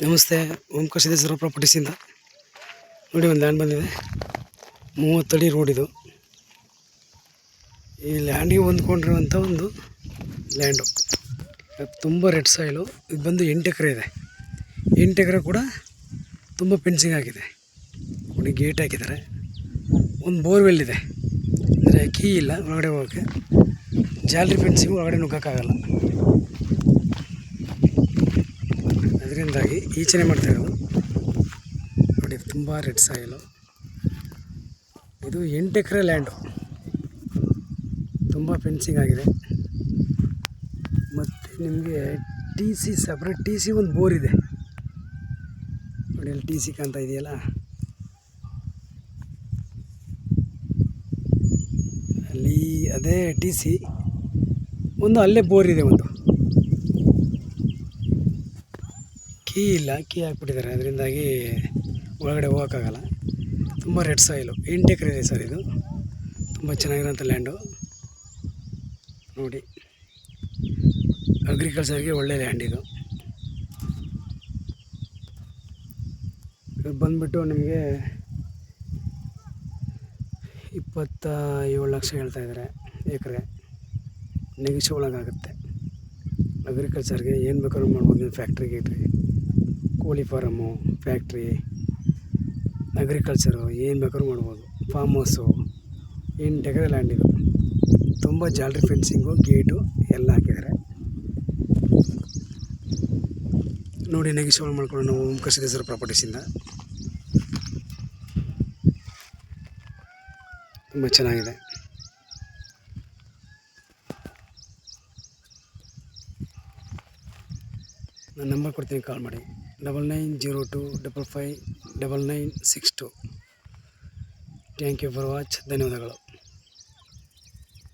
ನಮಸ್ತೆ, ಓಂಕಾರ ಸಿದ್ದೇಶ್ವರ ಪ್ರಾಪರ್ಟೀಸಿಂದ ನೋಡಿ ಒಂದು ಲ್ಯಾಂಡ್ ಬಂದಿದೆ. 30 ಅಡಿ ರೋಡ್ ಇದು. ಈ ಲ್ಯಾಂಡಿಗೆ ಹೊಂದ್ಕೊಂಡಿರುವಂಥ ಒಂದು ಲ್ಯಾಂಡು. ತುಂಬ ರೆಡ್ ಸಾಯಿಲು. ಇದು ಬಂದು 8 ಎಕರೆ ಇದೆ. 8 ಎಕರೆ ಕೂಡ ತುಂಬ ಫೆನ್ಸಿಂಗ್ ಆಗಿದೆ. ನೋಡಿ ಗೇಟ್ ಹಾಕಿದ್ದಾರೆ. ಒಂದು ಬೋರ್ವೆಲ್ ಇದೆ, ಅಂದರೆ ಕೀ ಇಲ್ಲ ಒಳಗಡೆ ಹೋಗೋಕ್ಕೆ. ಜಾಲರಿ ಫೆನ್ಸಿಂಗು ಒಳಗಡೆ ನುಗ್ಗೋಕ್ಕಾಗಲ್ಲ. ಅದರಿಂದಾಗಿ ಈಚನೆ ಮಾಡ್ತಾಯಿರೋದು. ನೋಡಿ ತುಂಬ ರೆಡ್ ಸಾಯಿಲು. ಇದು 8 ಎಕರೆ ಲ್ಯಾಂಡು. ತುಂಬ ಫೆನ್ಸಿಂಗ್ ಆಗಿದೆ. ಮತ್ತು ನಿಮಗೆ ಸಪ್ರೇಟ್ ಟಿ ಸಿ ಒಂದು ಬೋರ್ ಇದೆ ನೋಡಿ. ಅಲ್ಲಿ ಟಿ ಸಿ ಕಾಣ್ತಾ ಇದೆಯಲ್ಲ, ಅಲ್ಲಿ ಅದೇ ಟಿ ಸಿ. ಒಂದು ಅಲ್ಲೇ ಬೋರ್ ಇದೆ. ಒಂದು ಕೀ ಇಲ್ಲ, ಕೀ ಹಾಕ್ಬಿಟ್ಟಿದ್ದಾರೆ. ಅದರಿಂದಾಗಿ ಒಳಗಡೆ ಹೋಗೋಕ್ಕಾಗಲ್ಲ. ತುಂಬ ರೆಡ್ ಸಾಯಿಲು. 8 ಎಕರೆ ಇದೆ ಸರ್. ಇದು ತುಂಬ ಚೆನ್ನಾಗಿರೋಂಥ ಲ್ಯಾಂಡು ನೋಡಿ. ಅಗ್ರಿಕಲ್ಚರ್ಗೆ ಒಳ್ಳೆ ಲ್ಯಾಂಡ್ ಇದು. ಇದು ಬಂದುಬಿಟ್ಟು ನಿಮಗೆ 27 ಲಕ್ಷ ಹೇಳ್ತಾಯಿದ್ದಾರೆ ಎಕರೆ. ನೆಗೆಶ್ ಒಳಗಾಗುತ್ತೆ. ಅಗ್ರಿಕಲ್ಚರ್ಗೆ ಏನು ಬೇಕಾದ್ರೂ ಮಾಡ್ಬೋದು. ಫ್ಯಾಕ್ಟ್ರಿ ಗೀಟ್ರಿ, ಕೋಳಿ ಫಾರಮ್ಮು, ಫ್ಯಾಕ್ಟ್ರಿ, ಅಗ್ರಿಕಲ್ಚರು ಏನು ಬೇಕಾದ್ರೂ ಮಾಡ್ಬೋದು. Form house. 8 ಎಕರೆ ಲ್ಯಾಂಡ್ ಇದು. ತುಂಬ ಜಾಲರಿ ಫೆನ್ಸಿಂಗು, ಗೇಟು ಎಲ್ಲ ಹಾಕಿದ್ದಾರೆ ನೋಡಿ. ನೆಗೆಶಿಬಲ್ ಮಾಡ್ಕೊಂಡು ನಾವು ಓಂಕಾರ ಸಿದ್ದೇಶ್ವರ ಪ್ರಾಪರ್ಟೀಸಿಂದ ತುಂಬ ಚೆನ್ನಾಗಿದೆ. ನಾನು ನಂಬರ್ ಕೊಡ್ತೀನಿ, ಕಾಲ್ ಮಾಡಿ. 9902559962. Thank you for watch. ಧನ್ಯವಾದಗಳು.